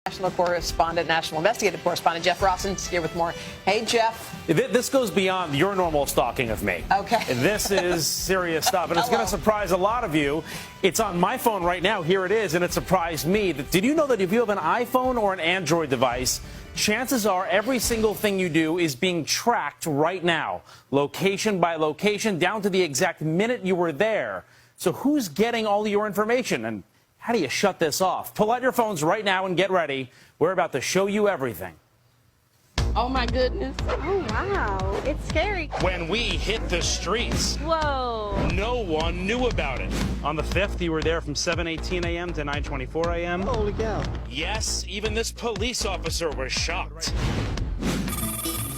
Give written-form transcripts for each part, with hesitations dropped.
National correspondent, national investigative correspondent Jeff Rosson's here with more. Hey, Jeff. This goes beyond your normal stalking of me. Okay. This is serious stuff, and it's going to surprise a lot of you. It's on my phone right now. Here it is, and it surprised me. Did you know that if you have an iPhone or an Android device, chances are every single thing you do is being tracked right now, location by location, down to the exact minute you were there. So who's getting all your information, and how do you shut this off? Pull out your phones right now and get ready. We're about to show you everything. Oh my goodness. Oh wow, it's scary. When we hit the streets, Whoa. no one knew about it. On the 5th, you were there from 7:18 a.m. to 9:24 a.m. Holy cow. Yes, even this police officer was shocked.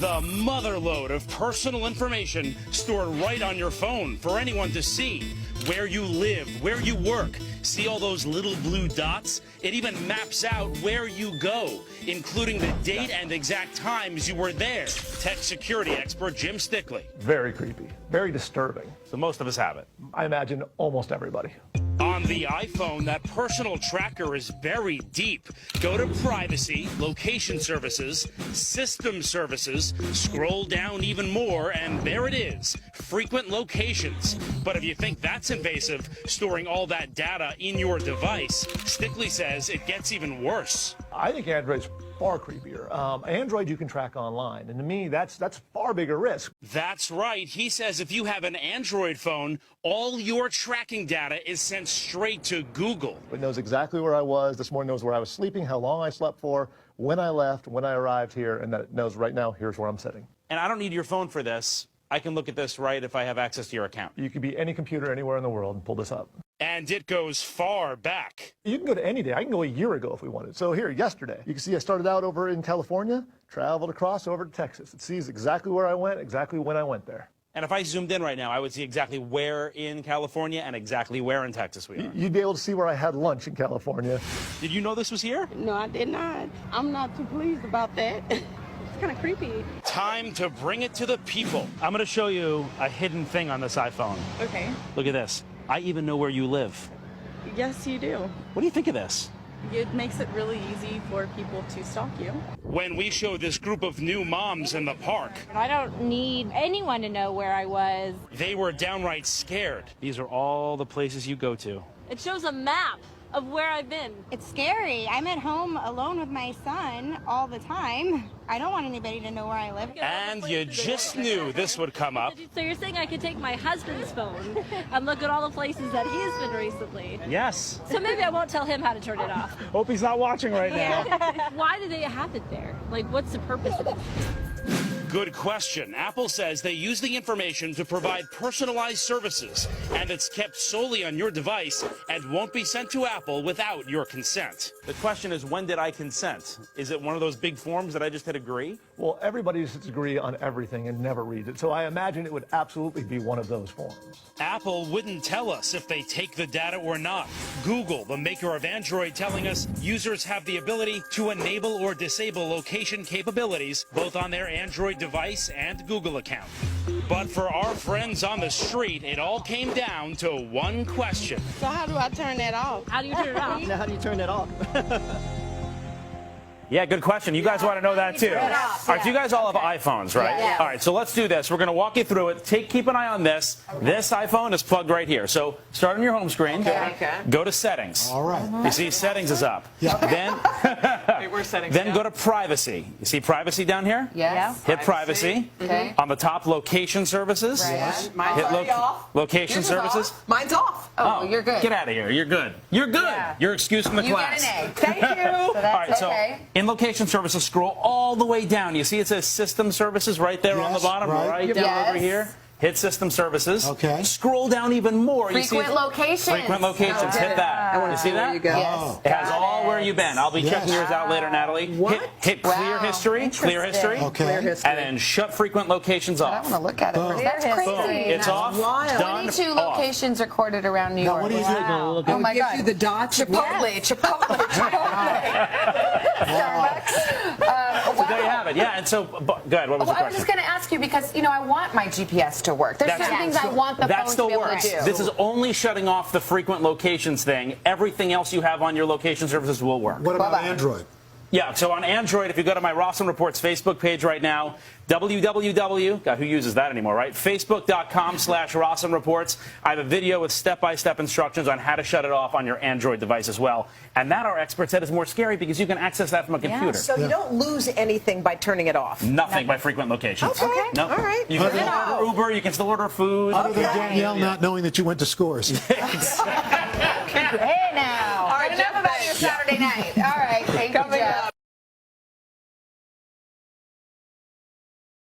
The motherload of personal information stored right on your phone for anyone to see. Where you live, where you work. See all those little blue dots? It even maps out where you go, including the date and exact times you were there. Tech security expert Jim Stickley. Very creepy. Very disturbing. So most of us have it. I imagine almost everybody. On the iPhone, that personal tracker is very deep. Go to Privacy, Location Services, System Services, scroll down even more, and there it is, Frequent Locations. But if you think that's invasive, storing all that data in your device, Stickley says it gets even worse. I think Android's far creepier. Android you can track online, and to me, that's far bigger risk. That's right. He says if you have an Android phone, all your tracking data is sent straight to Google. It knows exactly where I was this morning, knows where I was sleeping, how long I slept for, when I left, when I arrived here, and that it knows right now, here's where I'm sitting. And I don't need your phone for this. I can look at this right if I have access to your account. You could be any computer anywhere in the world and pull this up. And it goes far back. You can go to any day. I can go a year ago if we wanted. So here, yesterday, you can see I started out over in California, traveled across over to Texas. It sees exactly where I went, exactly when I went there. And if I zoomed in right now, I would see exactly where in California and exactly where in Texas we are. You'd be able to see where I had lunch in California. Did you know this was here? No, I did not. I'm not too pleased about that. It's kind of creepy. Time to bring it to the people. I'm going to show you a hidden thing on this iPhone. Okay. Look at this. I even know where you live. Yes, you do. What do you think of this? It makes it really easy for people to stalk you. When we show this group of new moms in the park, I don't need anyone to know where I was. they were downright scared. These are all the places you go to. It shows a map of where I've been. It's scary. I'm at home alone with my son all the time. I don't want anybody to know where I live. And you just knew this would come up. So you're saying I could take my husband's phone and look at all the places that he's been recently? Yes. So maybe I won't tell him how to turn it off. Hope he's not watching right now. Why do they have it there? Like, what's the purpose of it? Good question. Apple says they use the information to provide personalized services, and it's kept solely on your device and won't be sent to Apple without your consent. The question is, when did I consent? Is it one of those big forms that I just hit agree? Well, everybody just agree on everything and never reads it. So I imagine it would absolutely be one of those forms. Apple wouldn't tell us if they take the data or not. Google, the maker of Android, telling us users have the ability to enable or disable location capabilities both on their Android device and Google account. But for our friends on the street, it all came down to one question. So how do I turn that off? How do you turn it off? How do you turn that off? Yeah, good question. You guys want to know that too. All right, so you guys all have iPhones, right? Yeah. All right, so let's do this. We're going to walk you through it. Keep an eye on this. This iPhone is plugged right here. So start on your home screen. Okay. Go to Settings. All right. You see Settings is up. Yeah. Then, Where's settings? then go to Privacy. You see Privacy down here? Yes. Hit Privacy. Okay. On the top, Location Services. Right. Mine's Hit already off. Location Yours is Services. off. Mine's off. Oh, you're good. Get out of here. You're good. You're good. Yeah. You're excused from the You class. get an A. Thank you. All right, so okay. in Location Services, scroll all the way down. You see it says System Services right there on the Yes, bottom, right. down Yes. over here. Hit System Services. Okay. Scroll down even more. Frequent locations. Frequent Locations. Hit that. I want You to see see where that? you go. Yes. It has all where you've been. I'll be Yes. checking yours out later, Natalie. What? Hit Clear Wow. History. Clear History. Okay. Clear history. And then shut Frequent Locations I off. want to look at it. Boom. That's crazy. Boom. It's off. Wild. Done. 22 Off. locations recorded around New Now, York. what do you think? Wow. Okay. Oh my Gives God. you the dots. Chipotle. So there you have it. Yeah, and so, go ahead. What was the Well, I was question? just going to ask you because, you know, I want my GPS to work. There's That's- some things I want the That phone still to be able works. to do. This is only shutting off the frequent locations thing. Everything else you have on your location services will work. What about Android? Yeah, so on Android, if you go to my Rossum Reports Facebook page right now, God, who uses that anymore, right? Facebook.com/Rossum Reports. I have a video with step-by-step instructions on how to shut it off on your Android device as well. And that, our expert said, is more scary because you can access that from a computer. So you don't lose anything by turning it off? Nothing by frequent locations. Okay. No. All right. You can still order Uber, you can still order food. Other than Danielle not knowing that you went to Scores. Hey now. All right, Enough about your Saturday night. All right. Thank you, Jeff.